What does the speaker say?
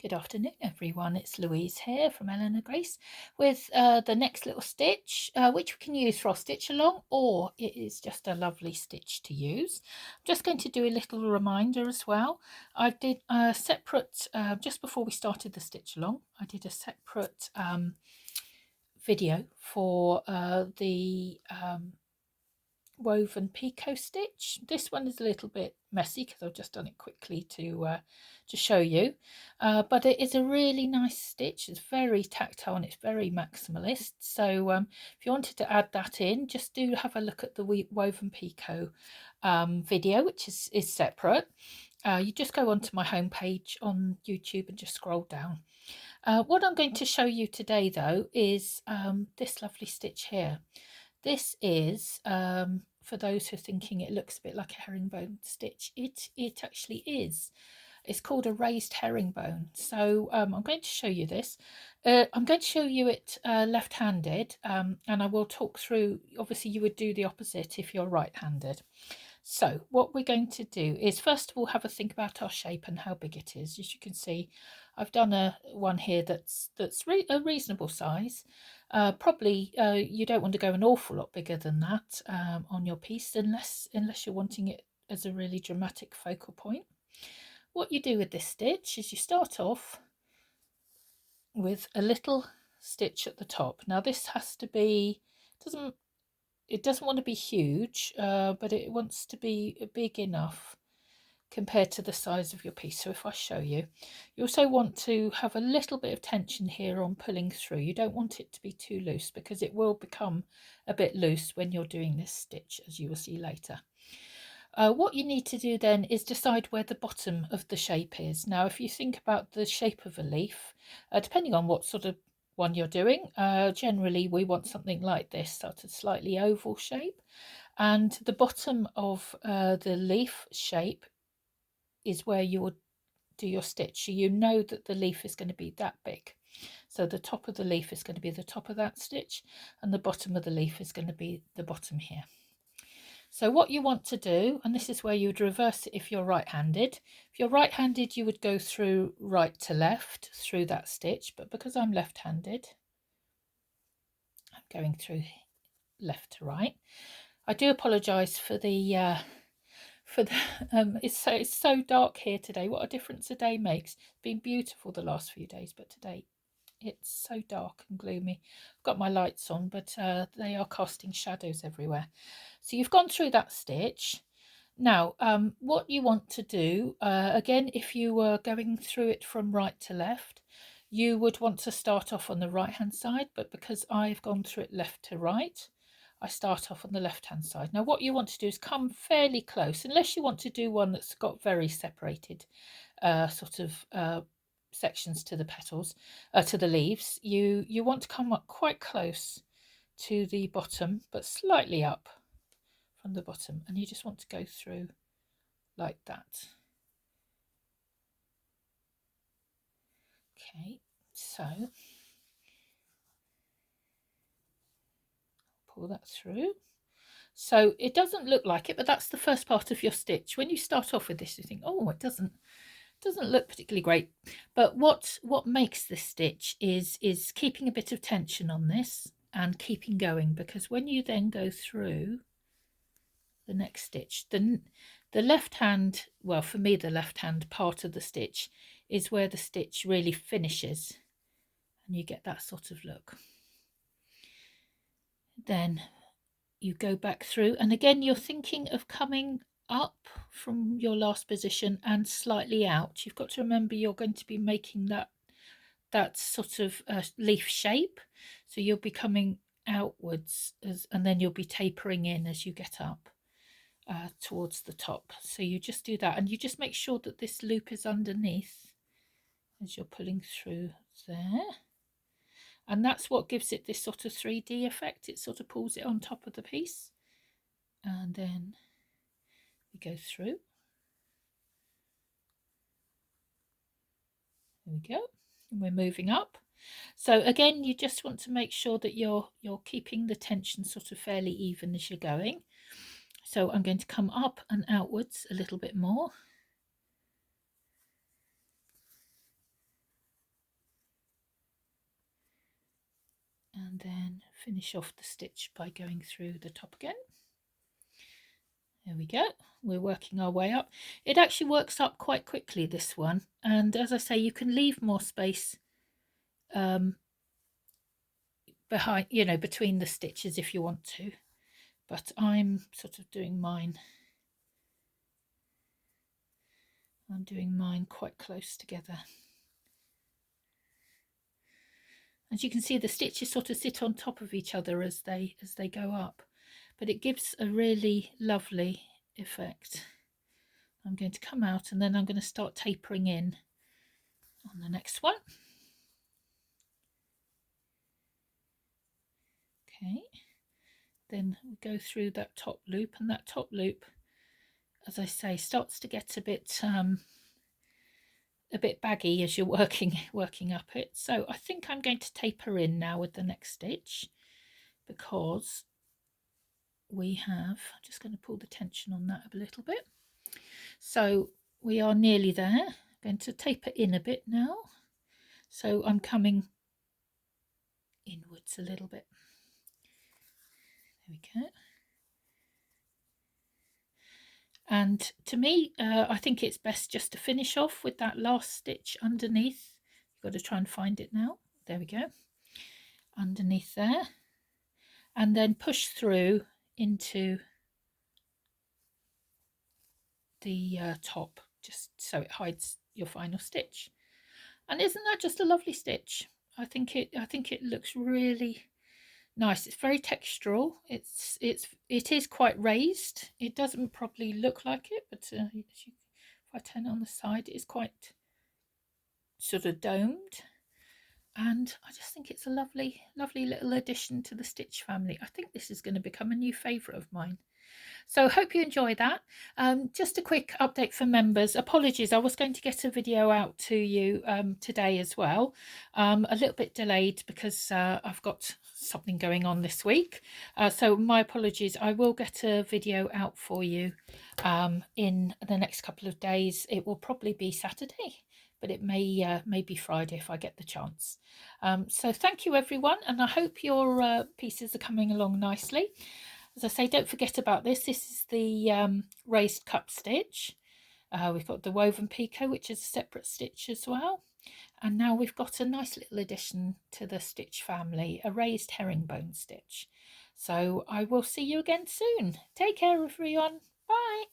Good afternoon, everyone. It's Louise here from Eleanor Grace with the next little stitch, which we can use for our stitch along, or it is just a lovely stitch to use. I'm just going to do a little reminder as well. I did a separate, just before we started the stitch along, I did a separate video for the woven picot stitch. This one is a little bit messy because I've just done it quickly to show you, but it is a really nice stitch. It's very tactile and it's very maximalist. So if you wanted to add that in, just do have a look at the woven picot video, which is separate. You just go onto my homepage on YouTube and just scroll down. What I'm going to show you today though is this lovely stitch here. This is, for those who are thinking it looks a bit like a herringbone stitch, it actually is. It's called a raised herringbone. So I'm going to show you this. I'm going to show you it left-handed, and I will talk through, obviously you would do the opposite if you're right-handed. So what we're going to do is first of all have a think about our shape and how big it is. As you can see, I've done one here that's a reasonable size. Probably you don't want to go an awful lot bigger than that on your piece unless you're wanting it as a really dramatic focal point. What you do with this stitch is you start off with a little stitch at the top. Now this has to be, it doesn't want to be huge, but it wants to be big enough compared to the size of your piece. So if I show you, you also want to have a little bit of tension here on pulling through. You don't want it to be too loose because it will become a bit loose when you're doing this stitch, as you will see later. What you need to do then is decide where the bottom of the shape is. Now if you think about the shape of a leaf, depending on what sort of one you're doing, generally we want something like this, sort of slightly oval shape, and the bottom of the leaf shape is where you will do your stitch. So you know that the leaf is going to be that big. So the top of the leaf is going to be the top of that stitch, and the bottom of the leaf is going to be the bottom here. So what you want to do, and this is where you would reverse it if you're right-handed. If you're right-handed, you would go through right to left through that stitch, but because I'm left-handed, I'm going through left to right. I do apologise for the it's so dark here today. What a difference a day makes. It's been beautiful the last few days, but today it's so dark and gloomy. I've got my lights on, but they are casting shadows everywhere. So you've gone through that stitch. Now what you want to do, again, if you were going through it from right to left, you would want to start off on the right hand side, but because I've gone through it left to right, I start off on the left hand side. Now what you want to do is come fairly close, unless you want to do one that's got very separated sort of sections to the petals, to the leaves. You want to come up quite close to the bottom, but slightly up from the bottom, and you just want to go through like that. Okay, so pull that through. So it doesn't look like it, but that's the first part of your stitch. When you start off with this, you think, oh, it doesn't look particularly great. But what makes this stitch is keeping a bit of tension on this and keeping going, because when you then go through the next stitch, the left hand, well, for me the left hand part of the stitch is where the stitch really finishes, and you get that sort of look. Then you go back through, and again you're thinking of coming up from your last position and slightly out. You've got to remember you're going to be making that sort of leaf shape, so you'll be coming outwards and then you'll be tapering in as you get up towards the top. So you just do that, and you just make sure that this loop is underneath as you're pulling through there. And that's what gives it this sort of 3D effect. It sort of pulls it on top of the piece. And then we go through. There we go. And we're moving up. So again, you just want to make sure that you're keeping the tension sort of fairly even as you're going. So I'm going to come up and outwards a little bit more. and then finish off the stitch by going through the top again. There we go. We're working our way up. It actually works up quite quickly, this one, and as I say, you can leave more space behind, you know, between the stitches if you want to, but I'm sort of doing mine. I'm doing mine quite close together. As you can see, the stitches sort of sit on top of each other as they go up, but it gives a really lovely effect. I'm going to come out and then I'm going to start tapering in on the next one. Okay, then we go through that top loop, and that top loop, as I say, starts to get a bit baggy as you're working up it. So I think I'm going to taper in now with the next stitch, because we have, I'm just going to pull the tension on that a little bit. So we are nearly there. I'm going to taper in a bit now. So I'm coming inwards a little bit. There we go. And to me, I think it's best just to finish off with that last stitch underneath. You've got to try and find it now. There we go. Underneath there. And then push through into the top, just so it hides your final stitch. And isn't that just a lovely stitch? I think it looks really nice. It's very textural. It is quite raised. It doesn't probably look like it, but if I turn it on the side, it is quite sort of domed. And I just think it's a lovely little addition to the stitch family. I think this is going to become a new favourite of mine. So hope you enjoy that. Just a quick update for members. Apologies, I was going to get a video out to you today as well. A little bit delayed because I've got something going on this week. So my apologies. I will get a video out for you in the next couple of days. It will probably be Saturday, but it may be Friday if I get the chance. So thank you everyone, and I hope your pieces are coming along nicely. As I say, don't forget about this. This is the raised cup stitch. We've got the woven picot, which is a separate stitch as well. And now we've got a nice little addition to the stitch family, a raised herringbone stitch. So I will see you again soon. Take care, everyone. Bye.